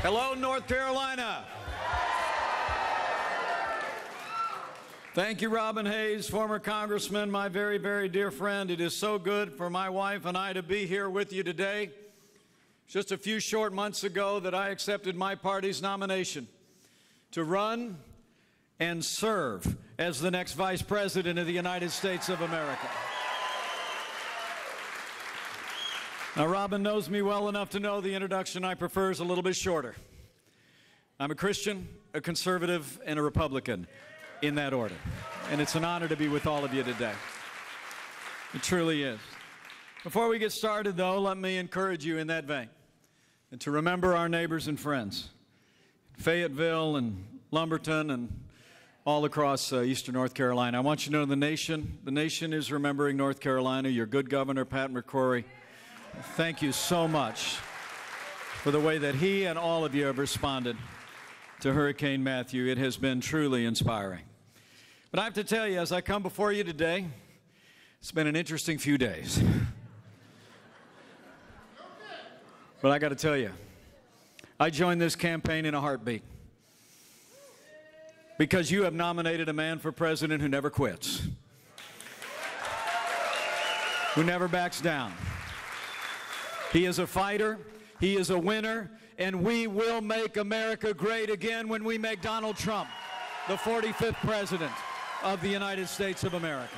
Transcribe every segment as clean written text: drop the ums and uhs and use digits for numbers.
Hello, North Carolina. Thank you, Robin Hayes, former congressman, my very, very dear friend. It is so good for my wife and I to be here with you today. Just a few short months ago that I accepted my party's nomination to run and serve as the next Vice President of the United States of America. Now, Robin knows me well enough to know the introduction I prefer is a little bit shorter. I'm a Christian, a conservative, and a Republican in that order. And it's an honor to be with all of you today. It truly is. Before we get started, though, let me encourage you in that vein and to remember our neighbors and friends, Fayetteville and Lumberton and all across eastern North Carolina. I want you to know the nation is remembering North Carolina. Your good governor, Pat McCrory. Thank you so much for the way that he and all of you have responded to Hurricane Matthew. It has been truly inspiring. But I have to tell you, as I come before you today, it's been an interesting few days. But I got to tell you, I joined this campaign in a heartbeat because you have nominated a man for president who never quits, who never backs down. He is a fighter, he is a winner, and we will make America great again when we make Donald Trump the 45th president of the United States of America.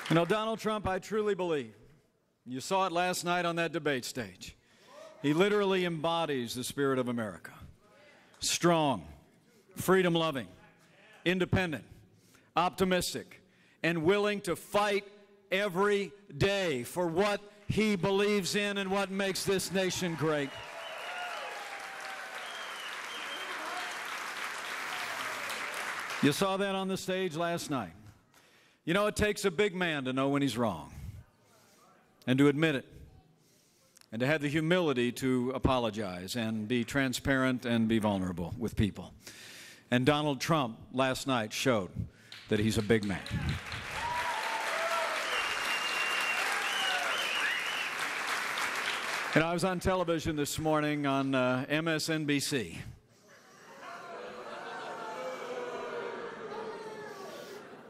You know, Donald Trump, I truly believe, you saw it last night on that debate stage, he literally embodies the spirit of America. Strong, freedom-loving, independent, optimistic, and willing to fight every day for what he believes in and what makes this nation great. You saw that on the stage last night. You know, it takes a big man to know when he's wrong and to admit it and to have the humility to apologize and be transparent and be vulnerable with people. And Donald Trump last night showed that he's a big man. And I was on television this morning on MSNBC.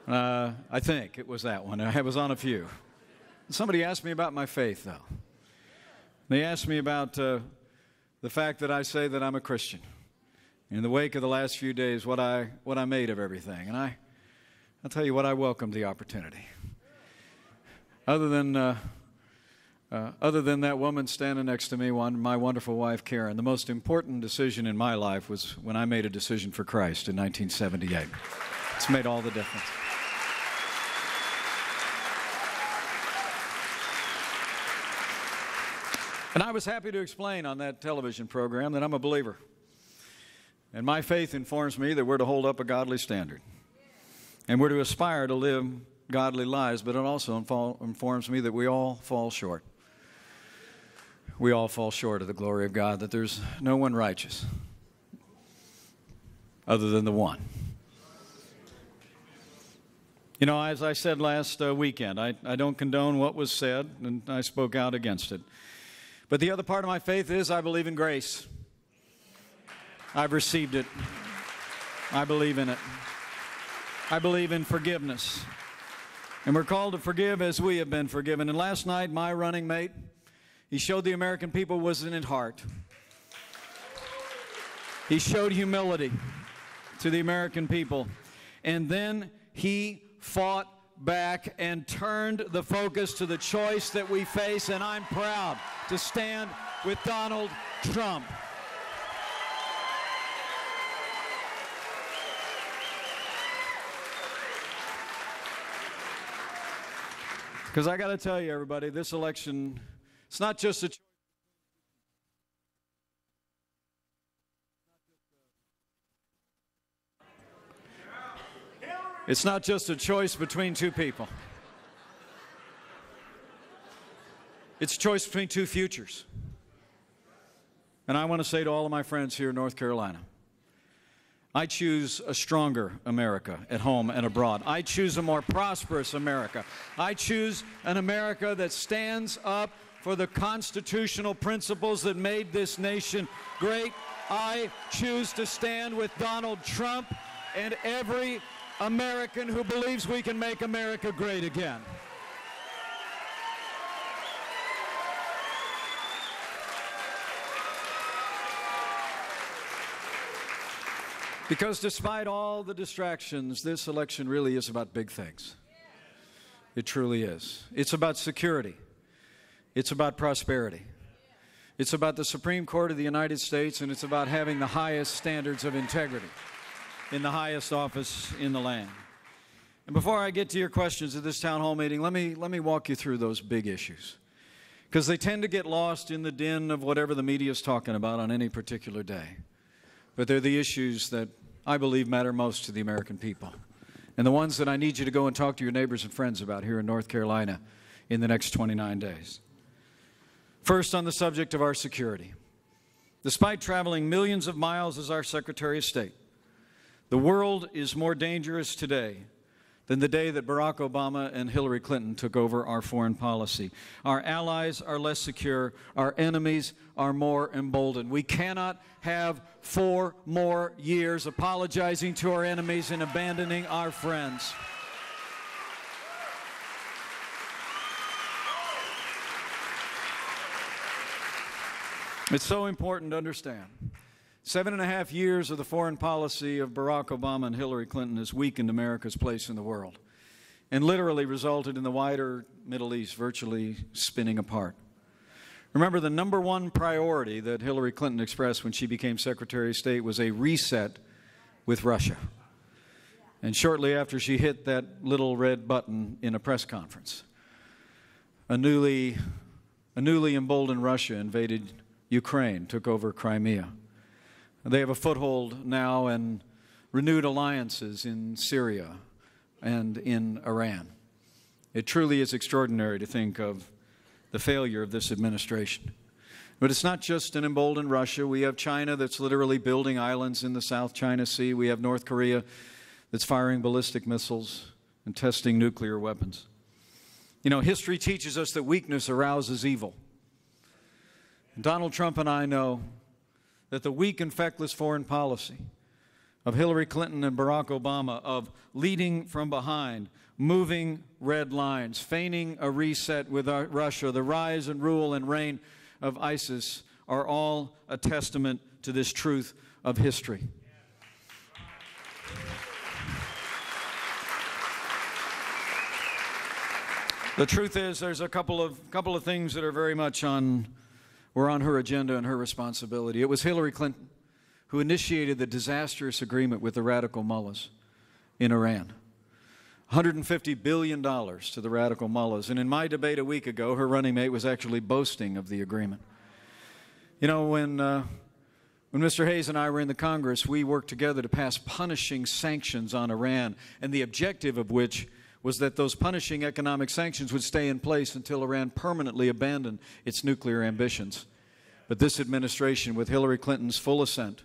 I think it was that one. I was on a few. Somebody asked me about my faith, though. They asked me about the fact that I say that I'm a Christian. In the wake of the last few days, what I made of everything. And I'll tell you what, I welcomed the opportunity. Other than that woman standing next to me, my wonderful wife, Karen, the most important decision in my life was when I made a decision for Christ in 1978. It's made all the difference. And I was happy to explain on that television program that I'm a believer. And my faith informs me that we're to hold up a godly standard. And we're to aspire to live godly lives, but it also informs me that we all fall short. We all fall short of the glory of God, that there's no one righteous other than the one. You know, as I said last weekend, I don't condone what was said, and I spoke out against it. But the other part of my faith is I believe in grace. I've received it. I believe in it. I believe in forgiveness. And we're called to forgive as we have been forgiven. And last night, my running mate, he showed the American people was in his heart. He showed humility to the American people. And then he fought back and turned the focus to the choice that we face. And I'm proud to stand with Donald Trump. Because I got to tell you, everybody, this election, it's not just a choice. It's not just a choice between two people. It's a choice between two futures. And I want to say to all of my friends here in North Carolina, I choose a stronger America at home and abroad. I choose a more prosperous America. I choose an America that stands up for the constitutional principles that made this nation great. I choose to stand with Donald Trump and every American who believes we can make America great again. Because despite all the distractions, this election really is about big things. It truly is. It's about security. It's about prosperity. It's about the Supreme Court of the United States, and it's about having the highest standards of integrity in the highest office in the land. And before I get to your questions at this town hall meeting, let me walk you through those big issues, because they tend to get lost in the din of whatever the media is talking about on any particular day. But they're the issues that I believe matter most to the American people, and the ones that I need you to go and talk to your neighbors and friends about here in North Carolina in the next 29 days. First, on the subject of our security. Despite traveling millions of miles as our Secretary of State, the world is more dangerous today than the day that Barack Obama and Hillary Clinton took over our foreign policy. Our allies are less secure. Our enemies are more emboldened. We cannot have 4 more years apologizing to our enemies and abandoning our friends. It's so important to understand. 7.5 years of the foreign policy of Barack Obama and Hillary Clinton has weakened America's place in the world and literally resulted in the wider Middle East virtually spinning apart. Remember, the number one priority that Hillary Clinton expressed when she became Secretary of State was a reset with Russia. And shortly after she hit that little red button in a press conference, a newly emboldened Russia invaded Ukraine, took over Crimea. They have a foothold now and renewed alliances in Syria and in Iran. It truly is extraordinary to think of the failure of this administration. But it's not just an emboldened Russia. We have China that's literally building islands in the South China Sea. We have North Korea that's firing ballistic missiles and testing nuclear weapons. You know, history teaches us that weakness arouses evil. And Donald Trump and I know that the weak and feckless foreign policy of Hillary Clinton and Barack Obama, of leading from behind, moving red lines, feigning a reset with Russia, the rise and rule and reign of ISIS, are all a testament to this truth of history. The truth is, there's a couple of things that are very much were on her agenda and her responsibility. It was Hillary Clinton who initiated the disastrous agreement with the radical mullahs in Iran. $150 billion to the radical mullahs. And in my debate a week ago, her running mate was actually boasting of the agreement. You know, when Mr. Hayes and I were in the Congress, we worked together to pass punishing sanctions on Iran, and the objective of which was that those punishing economic sanctions would stay in place until Iran permanently abandoned its nuclear ambitions. But this administration, with Hillary Clinton's full assent,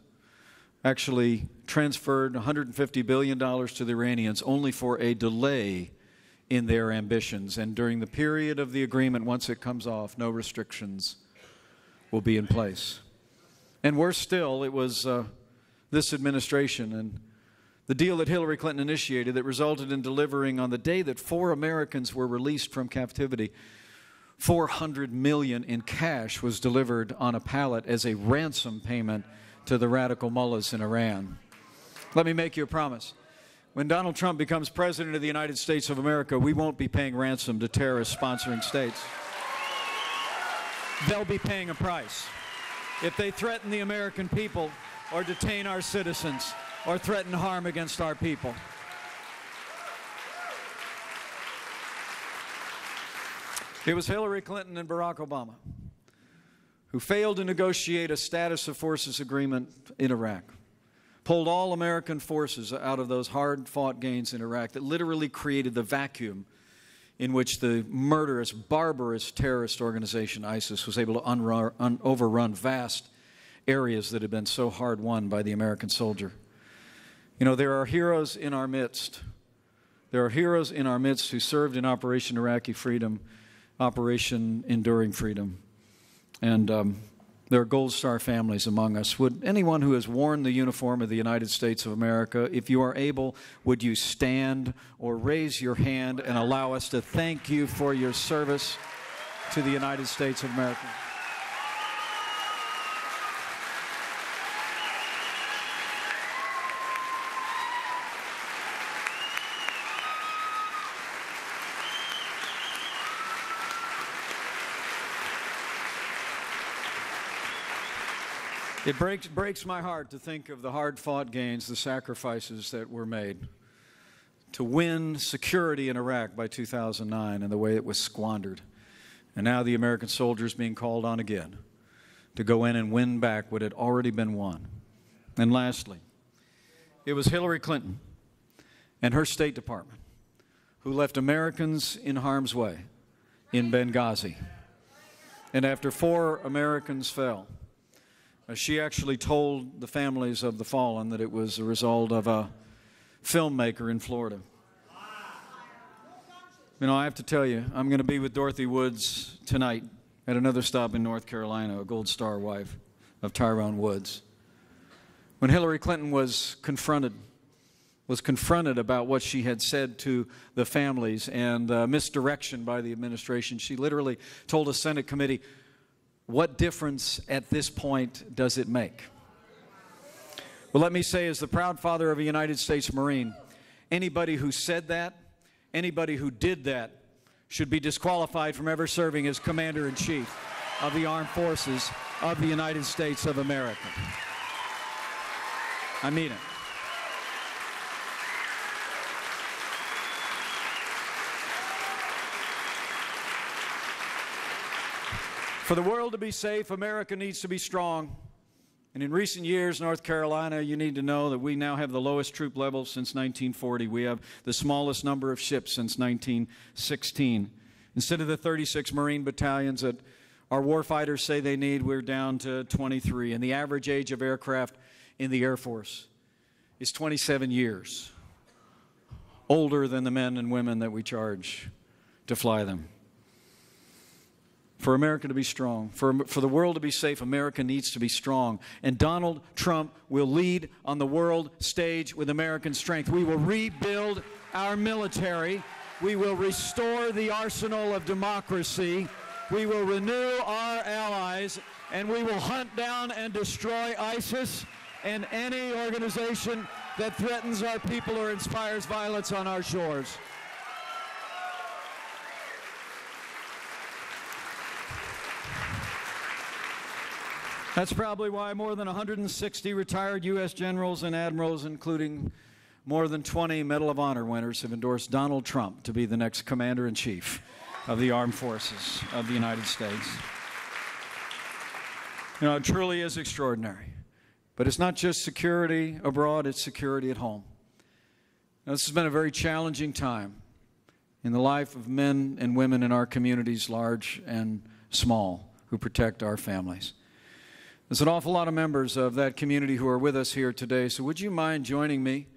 actually transferred $150 billion to the Iranians only for a delay in their ambitions. And during the period of the agreement, once it comes off, no restrictions will be in place. And worse still, it was this administration and the deal that Hillary Clinton initiated that resulted in delivering, on the day that 4 Americans were released from captivity, $400 million in cash was delivered on a pallet as a ransom payment to the radical mullahs in Iran. Let me make you a promise. When Donald Trump becomes President of the United States of America, we won't be paying ransom to terrorist-sponsoring states. They'll be paying a price. If they threaten the American people or detain our citizens or threaten harm against our people. It was Hillary Clinton and Barack Obama who failed to negotiate a status of forces agreement in Iraq, pulled all American forces out of those hard-fought gains in Iraq that literally created the vacuum in which the murderous, barbarous terrorist organization ISIS was able to overrun vast areas that had been so hard won by the American soldier. You know, there are heroes in our midst. There are heroes in our midst who served in Operation Iraqi Freedom, Operation Enduring Freedom. And there are Gold Star families among us. Would anyone who has worn the uniform of the United States of America, if you are able, would you stand or raise your hand and allow us to thank you for your service to the United States of America? It breaks my heart to think of the hard-fought gains, the sacrifices that were made to win security in Iraq by 2009 and the way it was squandered. And now the American soldiers being called on again to go in and win back what had already been won. And lastly, it was Hillary Clinton and her State Department who left Americans in harm's way in Benghazi. And after 4 Americans fell, she actually told the families of the fallen that it was a result of a filmmaker in Florida. You know, I have to tell you, I'm going to be with Dorothy Woods tonight at another stop in North Carolina, a Gold Star wife of Tyrone Woods. When Hillary Clinton was confronted about what she had said to the families and misdirection by the administration, she literally told a Senate committee, "What difference at this point does it make?" Well, let me say, as the proud father of a United States Marine, anybody who said that, anybody who did that, should be disqualified from ever serving as Commander-in-Chief of the Armed Forces of the United States of America. I mean it. For the world to be safe, America needs to be strong. And in recent years, North Carolina, you need to know that we now have the lowest troop level since 1940. We have the smallest number of ships since 1916. Instead of the 36 Marine battalions that our warfighters say they need, we're down to 23. And the average age of aircraft in the Air Force is 27 years, older than the men and women that we charge to fly them. For America to be strong, for the world to be safe, America needs to be strong. And Donald Trump will lead on the world stage with American strength. We will rebuild our military. We will restore the arsenal of democracy. We will renew our allies. And we will hunt down and destroy ISIS and any organization that threatens our people or inspires violence on our shores. That's probably why more than 160 retired U.S. generals and admirals, including more than 20 Medal of Honor winners, have endorsed Donald Trump to be the next Commander-in-Chief of the Armed Forces of the United States. You know, it truly is extraordinary. But it's not just security abroad, it's security at home. Now, this has been a very challenging time in the life of men and women in our communities, large and small, who protect our families. There's an awful lot of members of that community who are with us here today, so would you mind joining me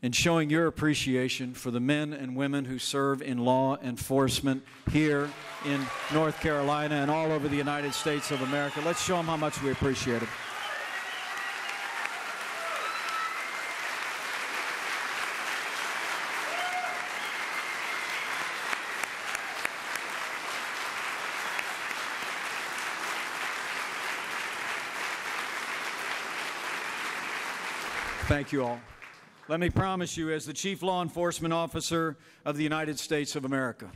in showing your appreciation for the men and women who serve in law enforcement here in North Carolina and all over the United States of America? Let's show them how much we appreciate it. Thank you all. Let me promise you, as the Chief Law Enforcement Officer of the United States of America,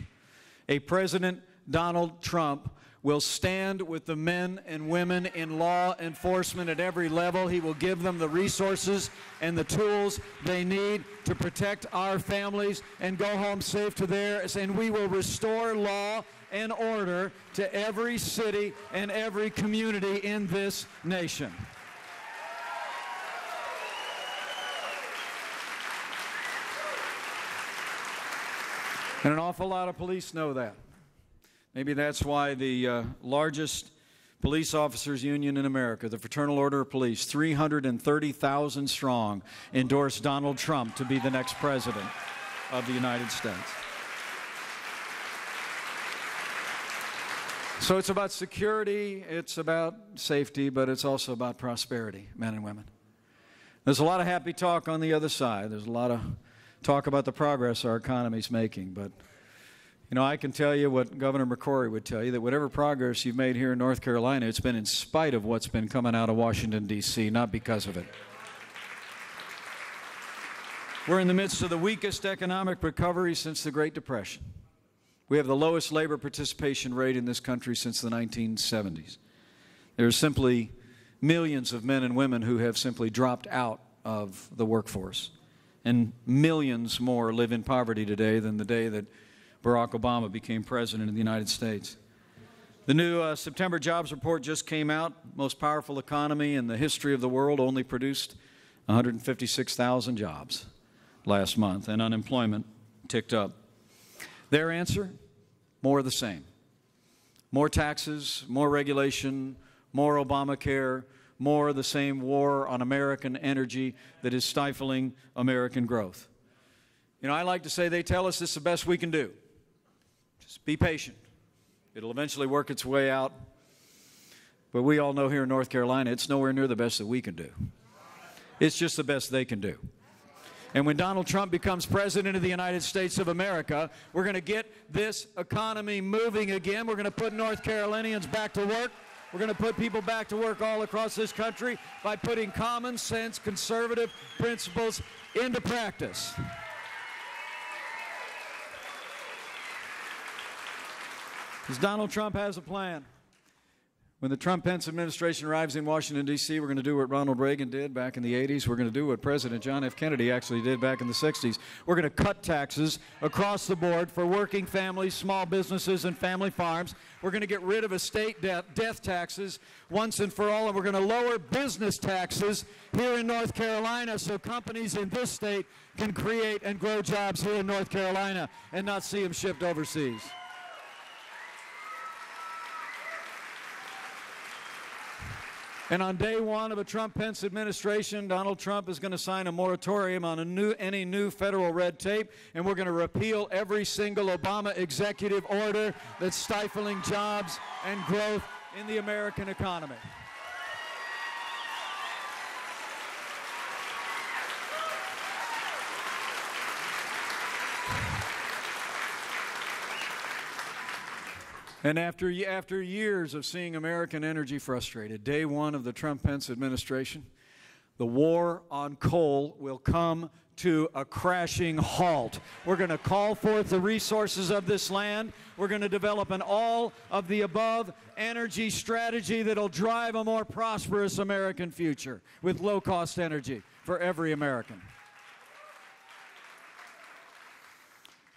a President Donald Trump will stand with the men and women in law enforcement at every level. He will give them the resources and the tools they need to protect our families and go home safe to theirs, and we will restore law and order to every city and every community in this nation. And an awful lot of police know that. Maybe that's why the largest Police Officers Union in America, the Fraternal Order of Police, 330,000 strong, endorsed Donald Trump to be the next president of the United States. So it's about security, it's about safety, but it's also about prosperity, men and women. There's a lot of happy talk on the other side. There's a lot of talk about the progress our economy's making, but you know, I can tell you what Governor McCrory would tell you, that whatever progress you've made here in North Carolina, it's been in spite of what's been coming out of Washington, D.C., not because of it. We're in the midst of the weakest economic recovery since the Great Depression. We have the lowest labor participation rate in this country since the 1970s. There are simply millions of men and women who have simply dropped out of the workforce, and millions more live in poverty today than the day that Barack Obama became president of the United States. The new September jobs report just came out. Most powerful economy in the history of the world only produced 156,000 jobs last month, and unemployment ticked up. Their answer? More of the same. More taxes, more regulation, more Obamacare, more of the same war on American energy that is stifling American growth. You know, I like to say they tell us this is the best we can do. Just be patient. It'll eventually work its way out. But we all know here in North Carolina, it's nowhere near the best that we can do. It's just the best they can do. And when Donald Trump becomes president of the United States of America, we're going to get this economy moving again. We're going to put North Carolinians back to work. We're going to put people back to work all across this country by putting common sense, conservative principles into practice. Because Donald Trump has a plan. When the Trump-Pence administration arrives in Washington, D.C., we're going to do what Ronald Reagan did back in the 80s. We're going to do what President John F. Kennedy actually did back in the 60s. We're going to cut taxes across the board for working families, small businesses, and family farms. We're going to get rid of estate death taxes once and for all, and we're going to lower business taxes here in North Carolina so companies in this state can create and grow jobs here in North Carolina and not see them shipped overseas. And on day one of a Trump-Pence administration, Donald Trump is going to sign a moratorium on any new federal red tape, and we're going to repeal every single Obama executive order that's stifling jobs and growth in the American economy. And after years of seeing American energy frustrated, day one of the Trump-Pence administration, the war on coal will come to a crashing halt. We're going to call forth the resources of this land. We're going to develop an all-of-the-above energy strategy that'll drive a more prosperous American future with low-cost energy for every American.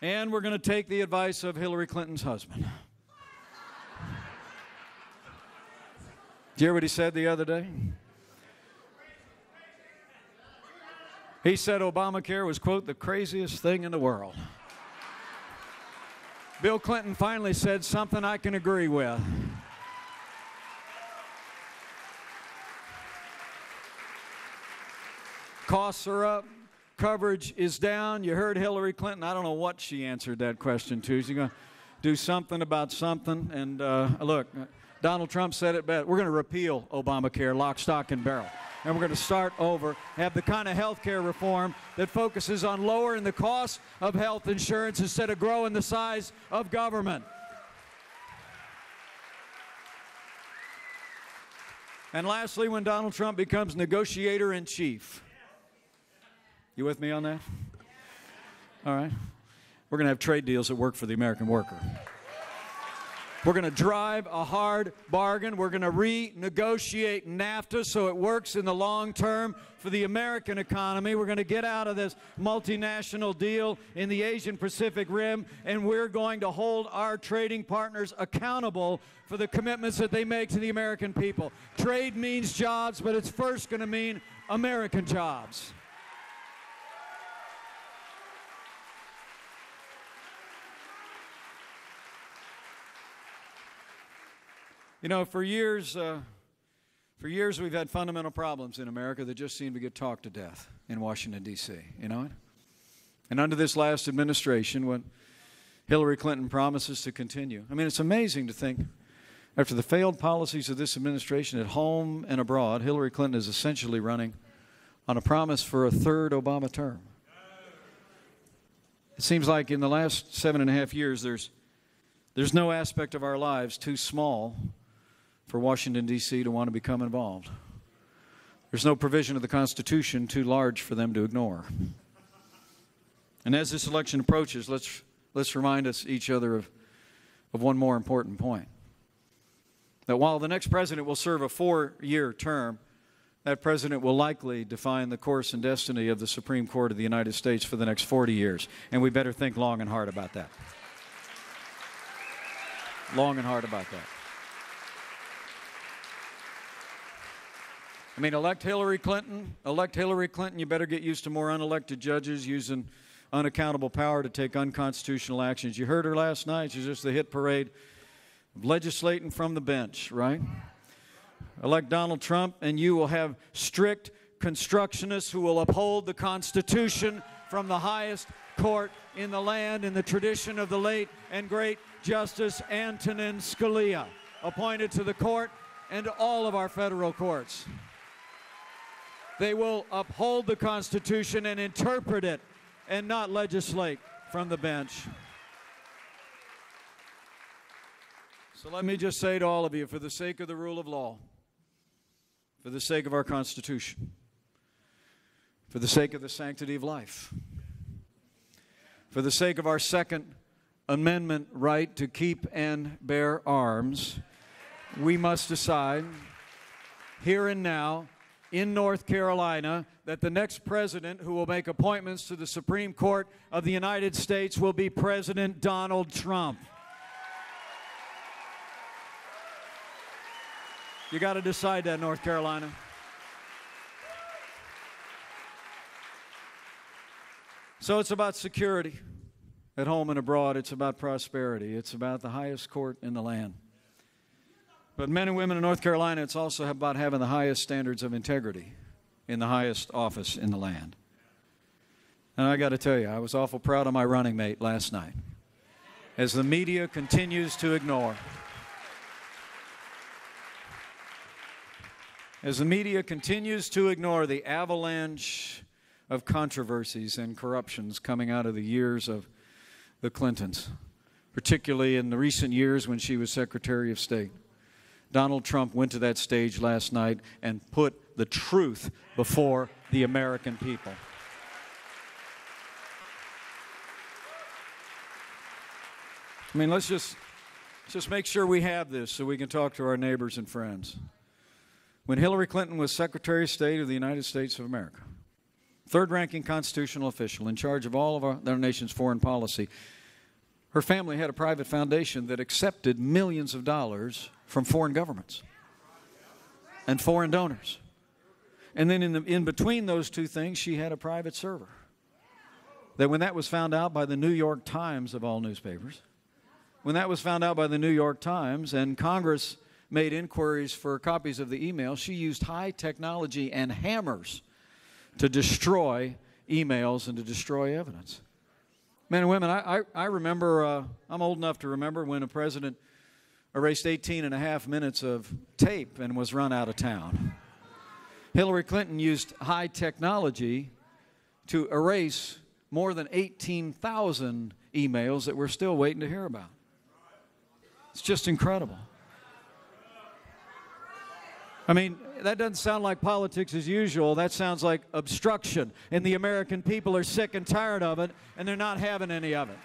And we're going to take the advice of Hillary Clinton's husband. Did you hear what he said the other day? He said Obamacare was, quote, the craziest thing in the world. Bill Clinton finally said something I can agree with. Costs are up. Coverage is down. You heard Hillary Clinton. I don't know what she answered that question to. She's going to do something about something. And look, Donald Trump said it best. We're going to repeal Obamacare, lock, stock, and barrel. And we're going to start over, have the kind of health care reform that focuses on lowering the cost of health insurance instead of growing the size of government. And lastly, when Donald Trump becomes negotiator-in-chief. You with me on that? All right. We're going to have trade deals that work for the American worker. We're going to drive a hard bargain. We're going to renegotiate NAFTA so it works in the long term for the American economy. We're going to get out of this multinational deal in the Asian Pacific Rim, and we're going to hold our trading partners accountable for the commitments that they make to the American people. Trade means jobs, but it's first going to mean American jobs. You know, for years we've had fundamental problems in America that just seem to get talked to death in Washington, D.C., you know? And under this last administration, what Hillary Clinton promises to continue. I mean, it's amazing to think, after the failed policies of this administration at home and abroad, Hillary Clinton is essentially running on a promise for a third Obama term. It seems like in the last 7.5 years, there's no aspect of our lives too small for Washington, D.C. to want to become involved. There's no provision of the Constitution too large for them to ignore. And as this election approaches, let's remind us each other of one more important point. That while the next president will serve a 4-year term, that president will likely define the course and destiny of the Supreme Court of the United States for the next 40 years. And we better think long and hard about that. Long and hard about that. I mean, elect Hillary Clinton, you better get used to more unelected judges using unaccountable power to take unconstitutional actions. You heard her last night. She's just the hit parade of legislating from the bench, right? Elect Donald Trump, and you will have strict constructionists who will uphold the Constitution from the highest court in the land in the tradition of the late and great Justice Antonin Scalia, appointed to the court and to all of our federal courts. They will uphold the Constitution and interpret it and not legislate from the bench. So let me just say to all of you, for the sake of the rule of law, for the sake of our Constitution, for the sake of the sanctity of life, for the sake of our Second Amendment right to keep and bear arms, we must decide here and now in North Carolina that the next president who will make appointments to the Supreme Court of the United States will be President Donald Trump. You got to decide that, North Carolina. So it's about security at home and abroad. It's about prosperity. It's about the highest court in the land. But men and women in North Carolina, it's also about having the highest standards of integrity in the highest office in the land. And I got to tell you, I was awful proud of my running mate last night as the media continues to ignore. As the media continues to ignore the avalanche of controversies and corruptions coming out of the years of the Clintons, particularly in the recent years when she was Secretary of State, Donald Trump went to that stage last night and put the truth before the American people. I mean, let's just make sure we have this so we can talk to our neighbors and friends. When Hillary Clinton was Secretary of State of the United States of America, third-ranking constitutional official in charge of all of our nation's foreign policy, her family had a private foundation that accepted millions of dollars from foreign governments and foreign donors. And then in between those two things, she had a private server. That when that was found out by the New York Times of all newspapers, when that was found out by the New York Times and Congress made inquiries for copies of the email, she used high technology and hammers to destroy emails and to destroy evidence. Men and women, I remember, I'm old enough to remember when a president erased 18 and a half minutes of tape and was run out of town. Hillary Clinton used high technology to erase more than 18,000 emails that we're still waiting to hear about. It's just incredible. I mean, that doesn't sound like politics as usual. That sounds like obstruction. And the American people are sick and tired of it, and they're not having any of it.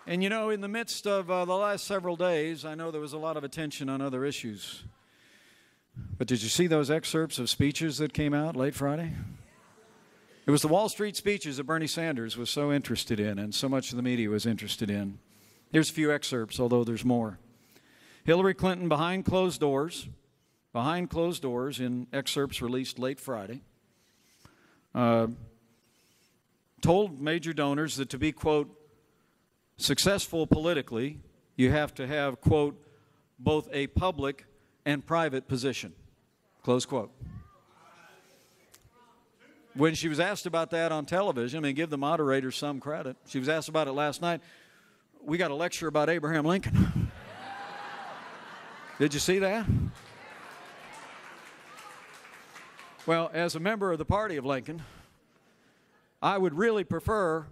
And you know, in the midst of the last several days, I know there was a lot of attention on other issues. But did you see those excerpts of speeches that came out late Friday? It was the Wall Street speeches that Bernie Sanders was so interested in and so much of the media was interested in. Here's a few excerpts, although there's more. Hillary Clinton behind closed doors behind closed doors in excerpts released late Friday, told major donors that to be, quote, successful politically, you have to have, quote, both a public and private position, close quote. When she was asked about that on television, I mean, give the moderator some credit. She was asked about it last night. We got a lecture about Abraham Lincoln. Did you see that? Well, as a member of the party of Lincoln, I would really prefer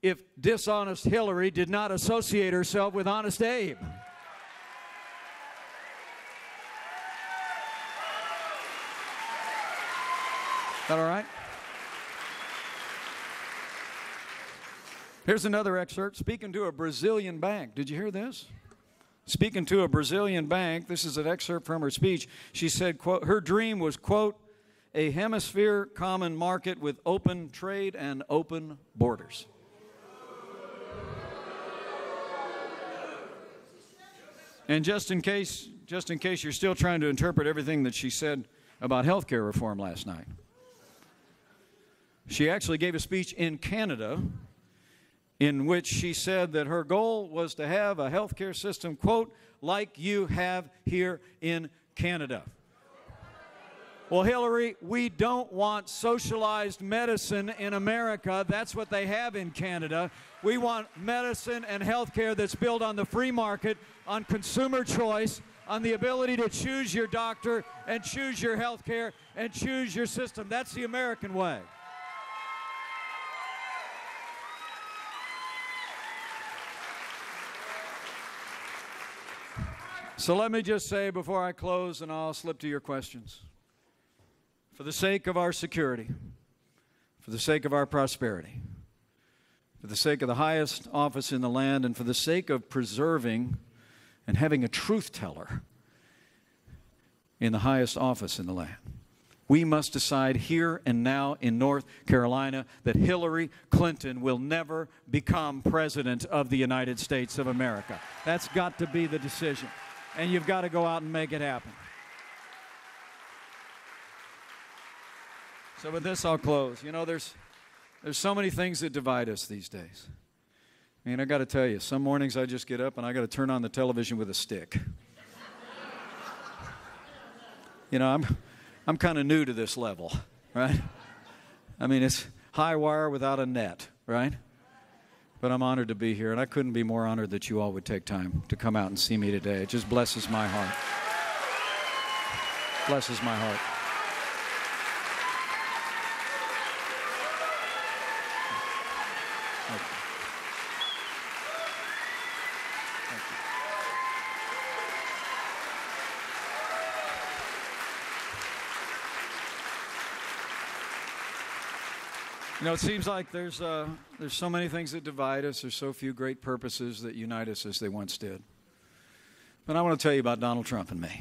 if dishonest Hillary did not associate herself with honest Abe. Is that all right? Here's another excerpt. Speaking to a Brazilian bank. Did you hear this? Speaking to a Brazilian bank, this is an excerpt from her speech. She said, quote, her dream was, quote, a hemisphere common market with open trade and open borders. And just in case you're still trying to interpret everything that she said about health care reform last night, she actually gave a speech in Canada in which she said that her goal was to have a health care system, quote, like you have here in Canada. Well, Hillary, we don't want socialized medicine in America. That's what they have in Canada. We want medicine and health care that's built on the free market, on consumer choice, on the ability to choose your doctor and choose your health care and choose your system. That's the American way. So let me just say before I close, and I'll slip to your questions. For the sake of our security, for the sake of our prosperity, for the sake of the highest office in the land, and for the sake of preserving and having a truth teller in the highest office in the land, we must decide here and now in North Carolina that Hillary Clinton will never become president of the United States of America. That's got to be the decision. And you've got to go out and make it happen. So with this, I'll close. You know, there's so many things that divide us these days. I mean, I got to tell you, some mornings I just get up and I got to turn on the television with a stick. You know, I'm kind of new to this level, right? I mean, it's high wire without a net, right? But I'm honored to be here, and I couldn't be more honored that you all would take time to come out and see me today. It just blesses my heart. Blesses my heart. Thank you. You know, it seems like there's so many things that divide us. There's so few great purposes that unite us as they once did. But I want to tell you about Donald Trump and me.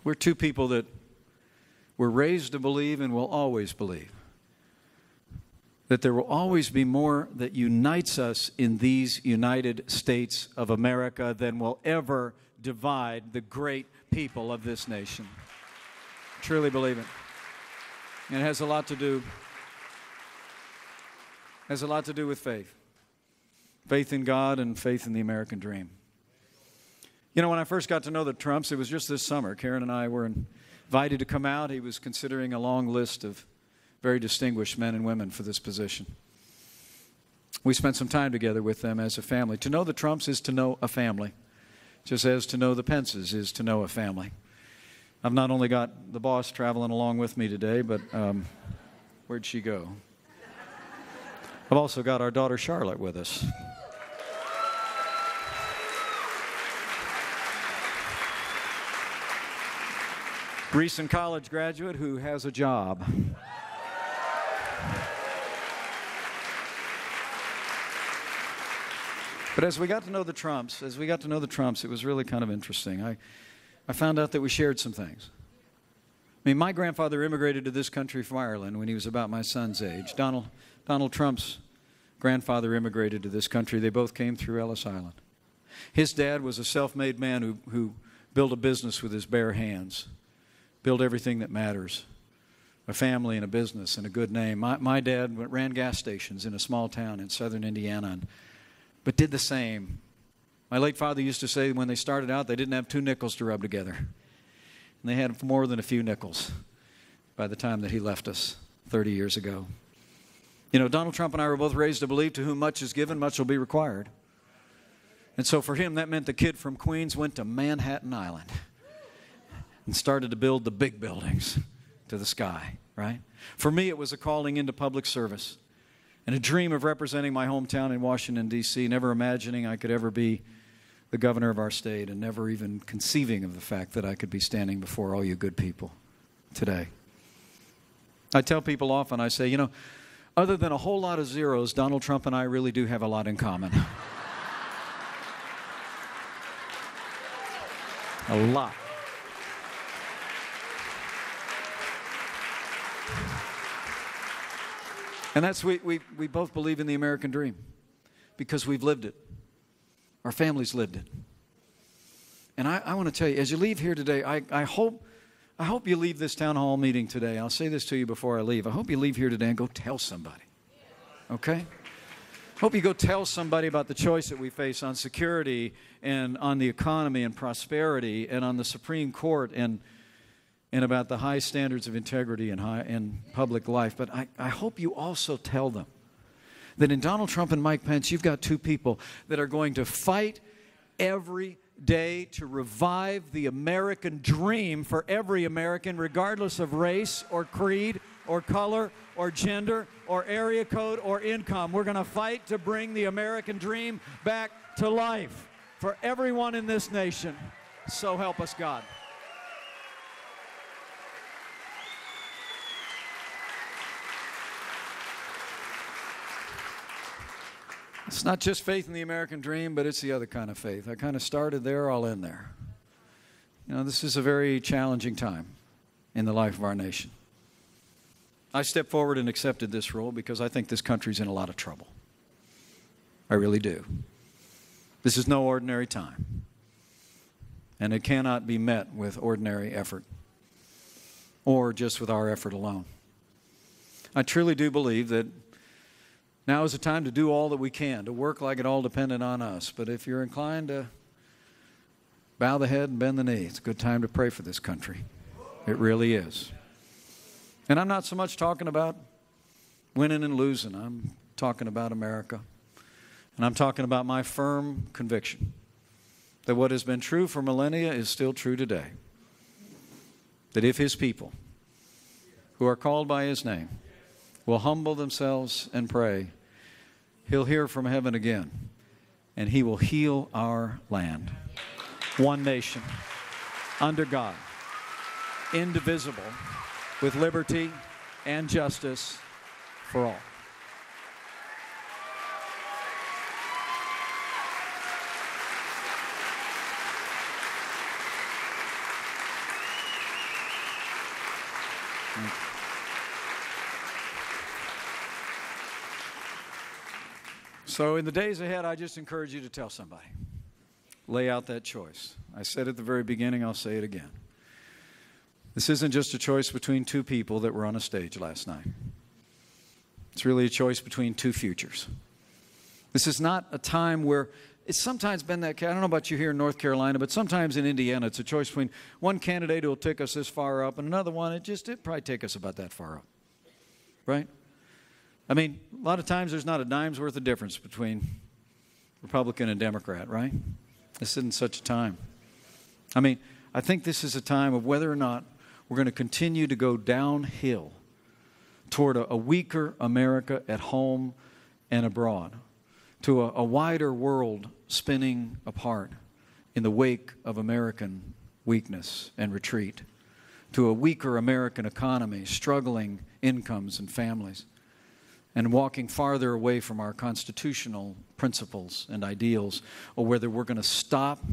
We're two people that were raised to believe and will always believe that there will always be more that unites us in these United States of America than will ever divide the great people of this nation. Truly believe it. And it has a lot to do with faith. Faith in God and faith in the American dream. You know, when I first got to know the Trumps, it was just this summer. Karen and I were invited to come out. He was considering a long list of very distinguished men and women for this position. We spent some time together with them as a family. To know the Trumps is to know a family, just as to know the Pences is to know a family. I've not only got the boss traveling along with me today, but where'd she go? I've also got our daughter Charlotte with us. Recent college graduate who has a job. But as we got to know the Trumps, it was really kind of interesting. I found out that we shared some things. I mean, my grandfather immigrated to this country from Ireland when he was about my son's age. Donald Trump's grandfather immigrated to this country. They both came through Ellis Island. His dad was a self-made man who build a business with his bare hands, build everything that matters, a family and a business and a good name. My dad ran gas stations in a small town in southern Indiana, but did the same. My late father used to say when they started out, they didn't have 2 nickels to rub together. And they had more than a few nickels by the time that he left us 30 years ago. You know, Donald Trump and I were both raised to believe to whom much is given, much will be required. And so for him, that meant the kid from Queens went to Manhattan Island and started to build the big buildings to the sky, right? For me, it was a calling into public service and a dream of representing my hometown in Washington, D.C., never imagining I could ever be the governor of our state and never even conceiving of the fact that I could be standing before all you good people today. I tell people often, I say, you know, other than a whole lot of zeros, Donald Trump and I really do have a lot in common. A lot. And that's, we both believe in the American dream because we've lived it. Our families lived it. And I want to tell you, as you leave here today, I hope you leave this town hall meeting today. I'll say this to you before I leave. I hope you leave here today and go tell somebody. Okay? Hope you go tell somebody about the choice that we face on security and on the economy and prosperity and on the Supreme Court and about the high standards of integrity in public life. But I hope you also tell them that in Donald Trump and Mike Pence, you've got 2 people that are going to fight every day to revive the American dream for every American, regardless of race or creed or color or gender or area code or income. We're going to fight to bring the American dream back to life for everyone in this nation. So help us God. It's not just faith in the American dream, but it's the other kind of faith. I kind of started there, I'll end there. You know, this is a very challenging time in the life of our nation. I stepped forward and accepted this role because I think this country's in a lot of trouble. I really do. This is no ordinary time. And it cannot be met with ordinary effort or just with our effort alone. I truly do believe that now is the time to do all that we can, to work like it all depended on us. But if you're inclined to bow the head and bend the knee, it's a good time to pray for this country. It really is. And I'm not so much talking about winning and losing. I'm talking about America. And I'm talking about my firm conviction that what has been true for millennia is still true today. That if His people, who are called by His name, will humble themselves and pray, He'll hear from heaven again, and He will heal our land. One nation, under God, indivisible, with liberty and justice for all. So in the days ahead, I just encourage you to tell somebody. Lay out that choice. I said at the very beginning, I'll say it again. This isn't just a choice between 2 people that were on a stage last night. It's really a choice between 2 futures. This is not a time where it's sometimes been that, I don't know about you here in North Carolina, but sometimes in Indiana, it's a choice between one candidate who will take us this far up and another one, it'd probably take us about that far up. Right? I mean, a lot of times there's not a dime's worth of difference between Republican and Democrat, right? This isn't such a time. I mean, I think this is a time of whether or not we're going to continue to go downhill toward a weaker America at home and abroad, to a wider world spinning apart in the wake of American weakness and retreat, to a weaker American economy, struggling incomes and families, and walking farther away from our constitutional principles and ideals, or whether we're going to stop,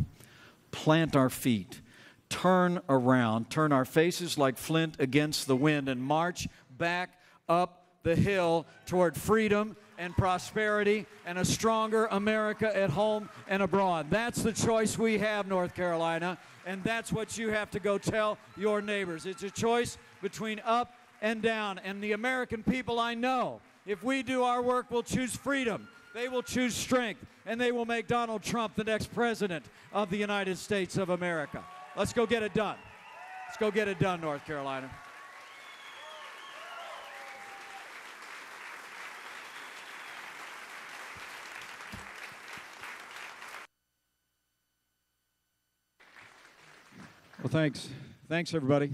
plant our feet, turn around, turn our faces like flint against the wind, and march back up the hill toward freedom and prosperity and a stronger America at home and abroad. That's the choice we have, North Carolina, and that's what you have to go tell your neighbors. It's a choice between up and down, and the American people, I know, if we do our work, will choose freedom. They will choose strength, and they will make Donald Trump the next president of the United States of America. Let's go get it done. Let's go get it done, North Carolina. Well, thanks. Thanks, everybody.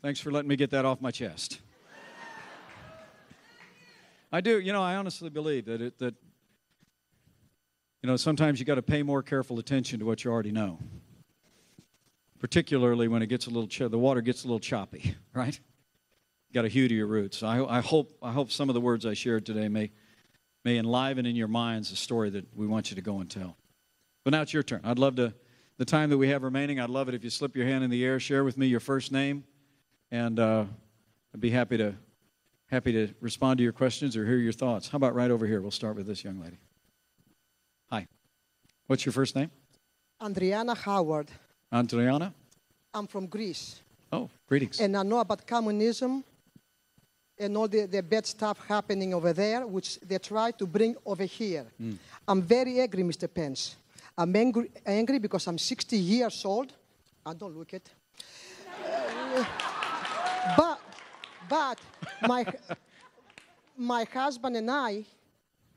Thanks for letting me get that off my chest. I do, I honestly believe that sometimes you got to pay more careful attention to what you already know. Particularly when it gets the water gets a little choppy, right? You got to hew to your roots. I hope some of the words I shared today may enliven in your minds the story that we want you to go and tell. But now it's your turn. I'd love to, the time that we have remaining, I'd love it if you slip your hand in the air, share with me your first name, and I'd be happy to respond to your questions or hear your thoughts. How about right over here? We'll start with this young lady. Hi. What's your first name? Andriana Howard. Andriana? I'm from Greece. Oh, greetings. And I know about communism and all the bad stuff happening over there, which they try to bring over here. I'm very angry, Mr. Pence. I'm angry because I'm 60 years old. I don't look it. But my husband and I,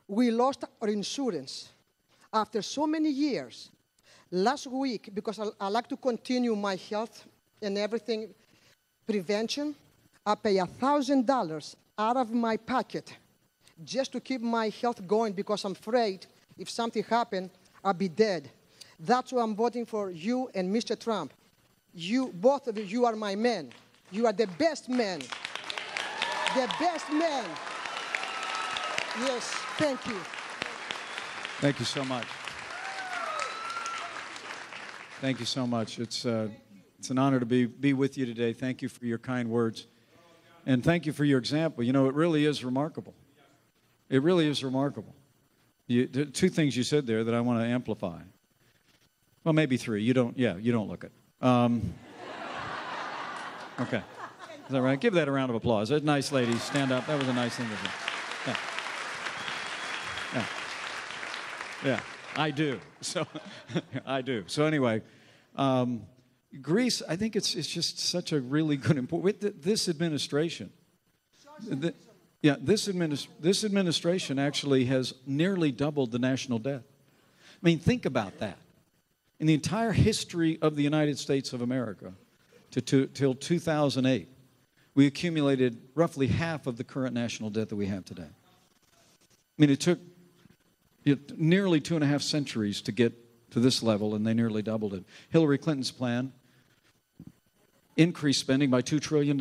we lost our insurance after so many years. Last week, because I like to continue my health and everything, prevention, I pay $1,000 out of my pocket just to keep my health going because I'm afraid if something happened, I'll be dead. That's why I'm voting for you and Mr. Trump. You, both of you are my men. You are the best men. The best men. Yes, thank you. Thank you so much. Thank you so much. It's an honor to be with you today. Thank you for your kind words. And thank you for your example. It really is remarkable. It really is remarkable. There are two things you said there that I want to amplify. Well, maybe three. You don't look it. Okay. Is that right? Give that a round of applause. That's nice, ladies. Stand up. That was a nice thing to do. Yeah, I do. So I do. So anyway, Greece, I think it's just such a really good important. This administration, this administration actually has nearly doubled the national debt. I mean, think about that. In the entire history of the United States of America, till 2008, we accumulated roughly half of the current national debt that we have today. I mean, it took nearly 2.5 centuries to get to this level, and they nearly doubled it. Hillary Clinton's plan increased spending by $2 trillion.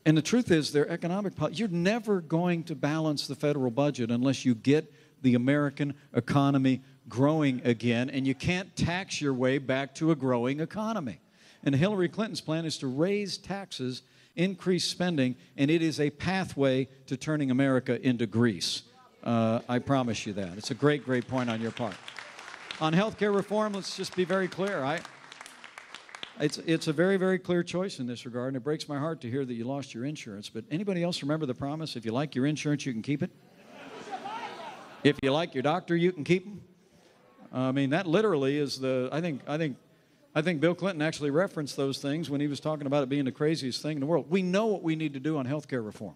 And the truth is, their economic policy, you're never going to balance the federal budget unless you get the American economy growing again, and you can't tax your way back to a growing economy. And Hillary Clinton's plan is to raise taxes, increase spending, and it is a pathway to turning America into Greece. I promise you that. It's a great, great point on your part. On health care reform, let's just be very clear. It's a very, very clear choice in this regard, and it breaks my heart to hear that you lost your insurance. But anybody else remember the promise? If you like your insurance, you can keep it. If you like your doctor, you can keep him. I mean, that literally is I think Bill Clinton actually referenced those things when he was talking about it being the craziest thing in the world. We know what we need to do on health care reform.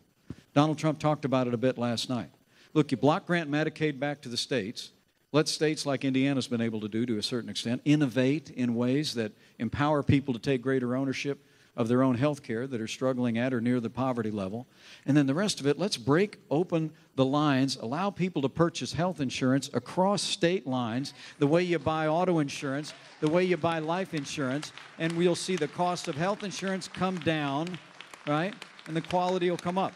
Donald Trump talked about it a bit last night. Look, you block grant Medicaid back to the states. Let states like Indiana's been able to do to a certain extent innovate in ways that empower people to take greater ownership of their own health care that are struggling at or near the poverty level. And then the rest of it, let's break open the lines, allow people to purchase health insurance across state lines, the way you buy auto insurance, the way you buy life insurance, and we'll see the cost of health insurance come down, right? And the quality will come up.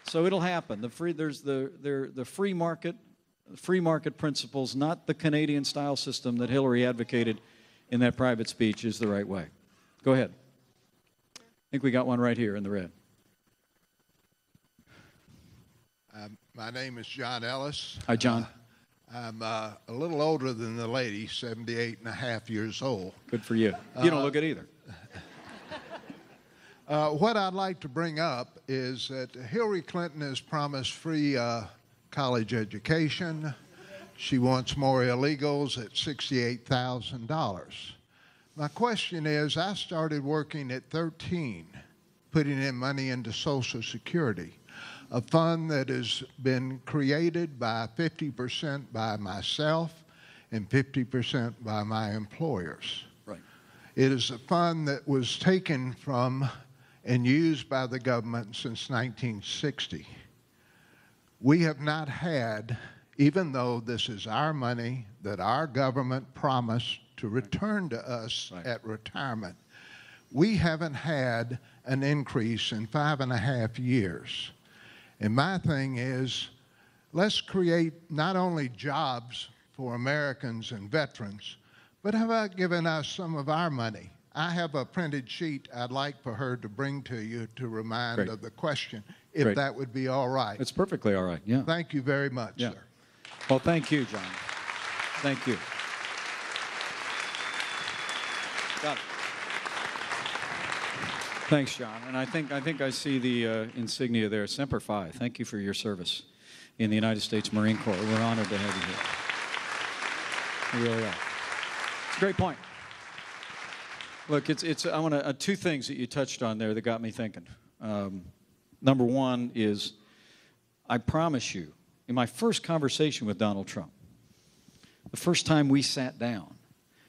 So it'll happen. There's the free market principles, not the Canadian-style system that Hillary advocated in that private speech, is the right way. Go ahead. I think we got one right here in the red. My name is John Ellis. Hi, John. I'm a little older than the lady, 78 and a half years old. Good for you. You don't look it either. What I'd like to bring up is that Hillary Clinton has promised free college education. She wants more illegals at $68,000. My question is, I started working at 13, putting in money into Social Security, a fund that has been created by 50% by myself and 50% by my employers. Right. It is a fund that was taken from and used by the government since 1960. We have not had, even though this is our money that our government promised to return to us at retirement, we haven't had an increase in 5.5 years. And my thing is, let's create not only jobs for Americans and veterans, but how about giving us some of our money? I have a printed sheet I'd like for her to bring to you to remind of the question, if that would be all right. It's perfectly all right, yeah. Thank you very much, sir. Well, thank you, John. Thank you. Got it. Thanks, John. And I think I see the insignia there, Semper Fi. Thank you for your service in the United States Marine Corps. We're honored to have you here. We really are. It's a great point. Look, I want to two things that you touched on there that got me thinking. Number one is, I promise you, in my first conversation with Donald Trump, the first time we sat down,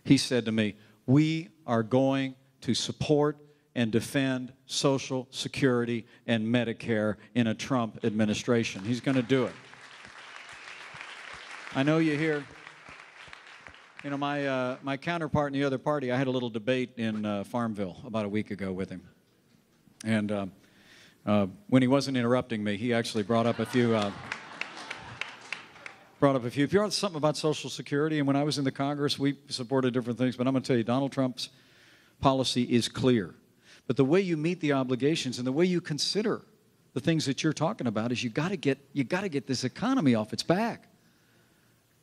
he said to me, we are going to support and defend Social Security and Medicare in a Trump administration. He's going to do it. I know you hear, you know, my counterpart in the other party, I had a little debate in Farmville about a week ago with him. And when he wasn't interrupting me, he actually brought up a few. If you're on something about Social Security, and when I was in the Congress, we supported different things. But I'm going to tell you, Donald Trump's policy is clear. But the way you meet the obligations and the way you consider the things that you're talking about is you got to get this economy off its back.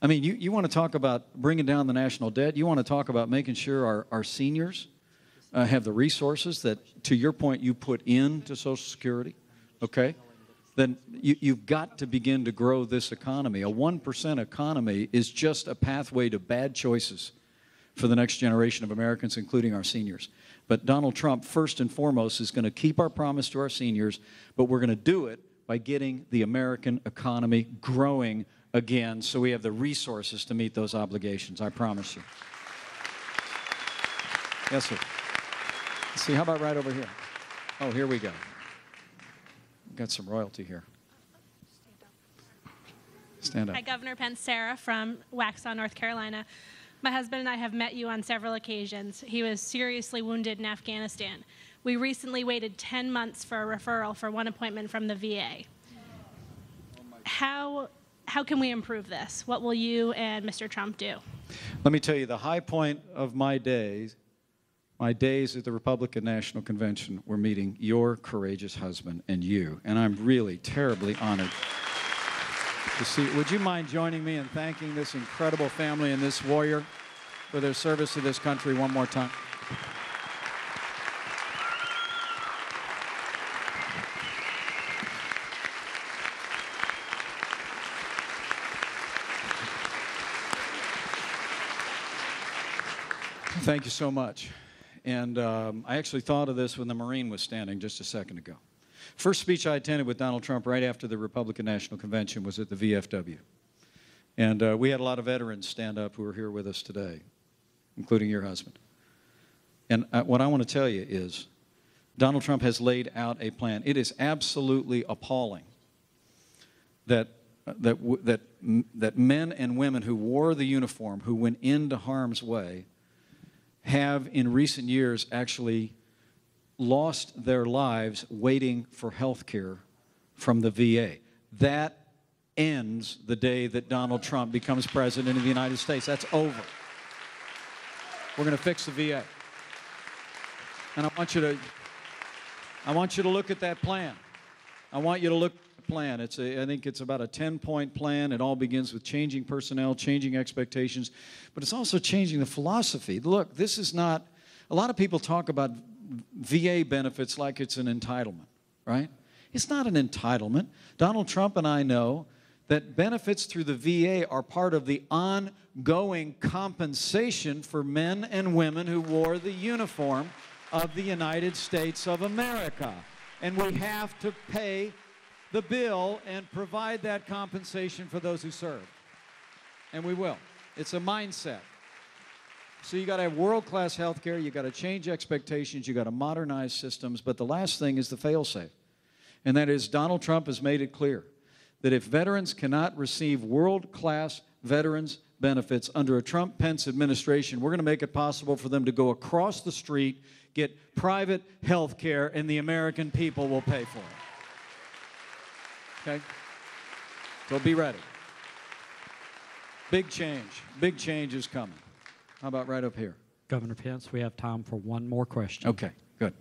I mean, you want to talk about bringing down the national debt. You want to talk about making sure our seniors have the resources that, to your point, you put into Social Security, okay? Then you've got to begin to grow this economy. A 1% economy is just a pathway to bad choices for the next generation of Americans, including our seniors. But Donald Trump, first and foremost, is going to keep our promise to our seniors, but we're going to do it by getting the American economy growing again so we have the resources to meet those obligations. I promise you. Yes, sir. Let's see, how about right over here? Oh, here we go. Got some royalty here. Stand up. Hi, Governor Pence, Sarah from Waxhaw, North Carolina. My husband and I have met you on several occasions. He was seriously wounded in Afghanistan. We recently waited 10 months for a referral for one appointment from the VA. How can we improve this? What will you and Mr. Trump do? Let me tell you, the high point of my days at the Republican National Convention were meeting your courageous husband and you. And I'm really terribly honored to see. Would you mind joining me in thanking this incredible family and this warrior for their service to this country one more time? Thank you so much. And I actually thought of this when the Marine was standing just a second ago. First speech I attended with Donald Trump right after the Republican National Convention was at the VFW. And we had a lot of veterans stand up who are here with us today, including your husband. And what I want to tell you is Donald Trump has laid out a plan. It is absolutely appalling that men and women who wore the uniform, who went into harm's way, have in recent years actually lost their lives waiting for health care from the VA. That ends the day that Donald Trump becomes president of the United States. That's over. We're going to fix the VA. And I want you to look at that plan. I want you to look at the plan. I think it's about a 10-point plan. It all begins with changing personnel, changing expectations, but it's also changing the philosophy. Look, this is not, a lot of people talk about VA benefits like it's an entitlement, right? It's not an entitlement. Donald Trump and I know that benefits through the VA are part of the ongoing compensation for men and women who wore the uniform of the United States of America. And we have to pay the bill and provide that compensation for those who serve. And we will. It's a mindset. So you got to have world-class health care, you got to change expectations, you got to modernize systems, but the last thing is the fail-safe. And that is Donald Trump has made it clear that if veterans cannot receive world-class veterans benefits under a Trump-Pence administration, we're going to make it possible for them to go across the street, get private health care, and the American people will pay for it. Okay? So be ready. Big change is coming. How about right up here? Governor Pence, we have time for one more question. Okay, good.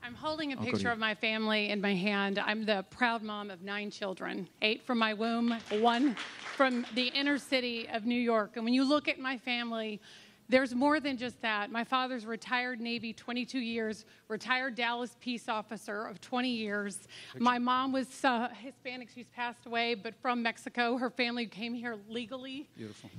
I'm holding a picture of my family in my hand. I'm the proud mom of 9 children, 8 from my womb, 1 from the inner city of New York. And when you look at my family, there's more than just that. My father's retired Navy, 22 years, retired Dallas peace officer of 20 years. My mom was Hispanic. She's passed away, but from Mexico. Her family came here legally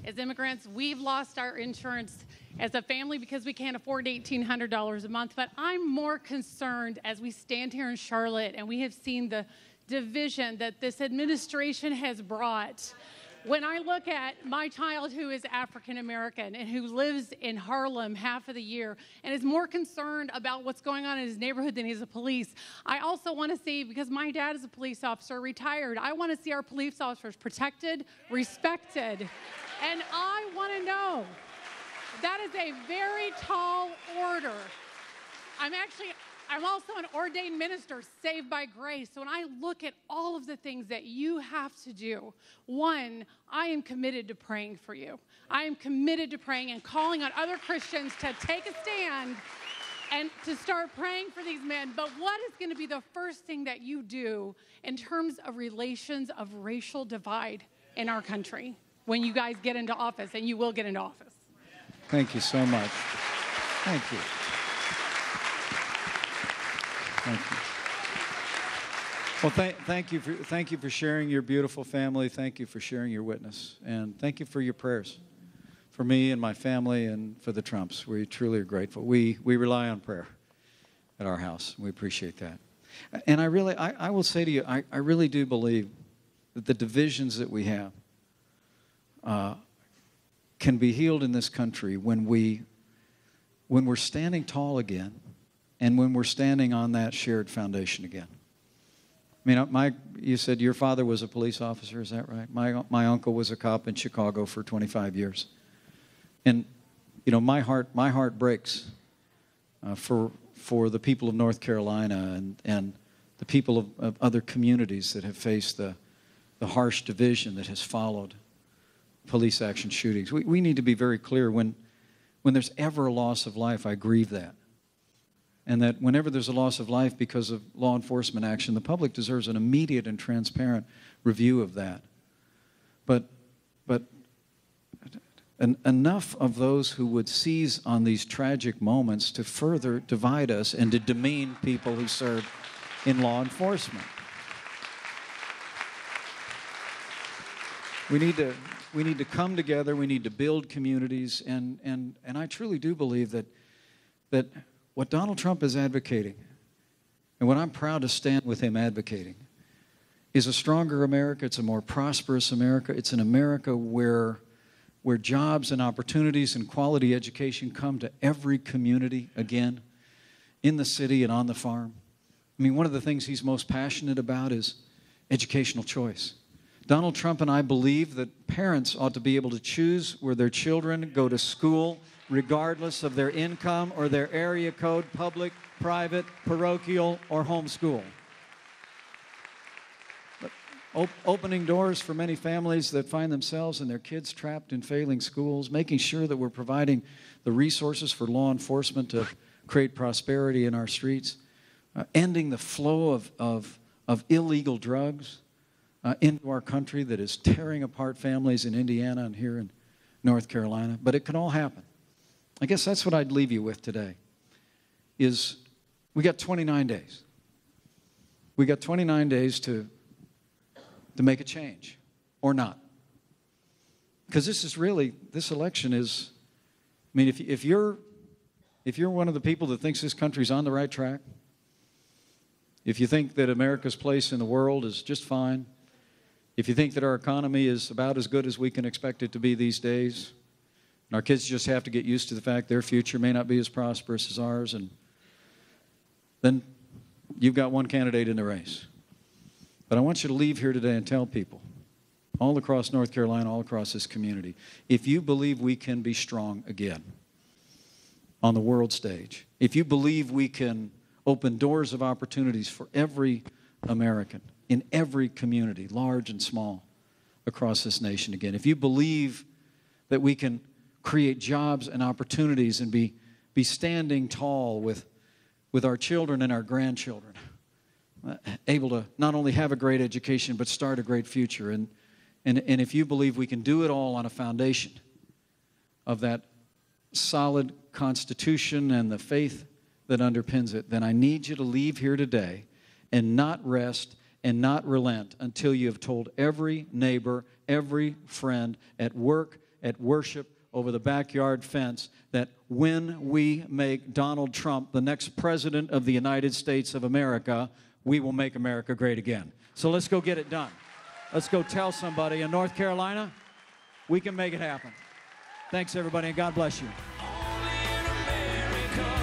as immigrants. We've lost our insurance as a family because we can't afford $1,800 a month. But I'm more concerned as we stand here in Charlotte and we have seen the division that this administration has brought. When I look at my child who is African American and who lives in Harlem half of the year and is more concerned about what's going on in his neighborhood than he is a police, I also want to see, because my dad is a police officer, retired, I want to see our police officers protected, respected. And I want to know, that is a very tall order. I'm also an ordained minister, saved by grace. So when I look at all of the things that you have to do, one, I am committed to praying for you. I am committed to praying and calling on other Christians to take a stand and to start praying for these men. But what is going to be the first thing that you do in terms of relations of racial divide in our country when you guys get into office, and you will get into office? Thank you so much. Thank you. Thank you. Well, thank you for sharing your beautiful family. Thank you for sharing your witness. And thank you for your prayers for me and my family and for the Trumps. We truly are grateful. We rely on prayer at our house. We appreciate that. And I will say to you, I really do believe that the divisions that we have can be healed in this country when we're standing tall again. And when we're standing on that shared foundation again. I mean, you said your father was a police officer, is that right? My uncle was a cop in Chicago for 25 years. And, you know, my heart breaks for the people of North Carolina and the people of other communities that have faced the harsh division that has followed police action shootings. We need to be very clear when there's ever a loss of life, I grieve that. And that whenever there's a loss of life because of law enforcement action, the public deserves an immediate and transparent review of that. But enough of those who would seize on these tragic moments to further divide us and to demean people who serve in law enforcement. We need to come together. We need to build communities. And I truly do believe that what Donald Trump is advocating, and what I'm proud to stand with him advocating, is a stronger America. It's a more prosperous America. It's an America where jobs and opportunities and quality education come to every community again, in the city and on the farm. I mean, one of the things he's most passionate about is educational choice. Donald Trump and I believe that parents ought to be able to choose where their children go to school, regardless of their income or their area code, public, private, parochial, or homeschool. But opening doors for many families that find themselves and their kids trapped in failing schools, making sure that we're providing the resources for law enforcement to create prosperity in our streets, ending the flow of of illegal drugs into our country that is tearing apart families in Indiana and here in North Carolina. But it can all happen. I guess that's what I'd leave you with today, is we got 29 days. We got 29 days to make a change, or not. Because this election is, I mean, if you're one of the people that thinks this country's on the right track, if you think that America's place in the world is just fine, if you think that our economy is about as good as we can expect it to be these days, and our kids just have to get used to the fact their future may not be as prosperous as ours, and then you've got one candidate in the race. But I want you to leave here today and tell people, all across North Carolina, all across this community, if you believe we can be strong again on the world stage, if you believe we can open doors of opportunities for every American in every community, large and small, across this nation again, if you believe that we can create jobs and opportunities and be standing tall with our children and our grandchildren, able to not only have a great education but start a great future, and if you believe we can do it all on a foundation of that solid Constitution and the faith that underpins it, then I need you to leave here today and not rest and not relent until you have told every neighbor, every friend, at work, at worship, over the backyard fence, that when we make Donald Trump the next president of the United States of America, we will make America great again. So let's go get it done. Let's go tell somebody in North Carolina we can make it happen. Thanks, everybody, and God bless you. Only in America.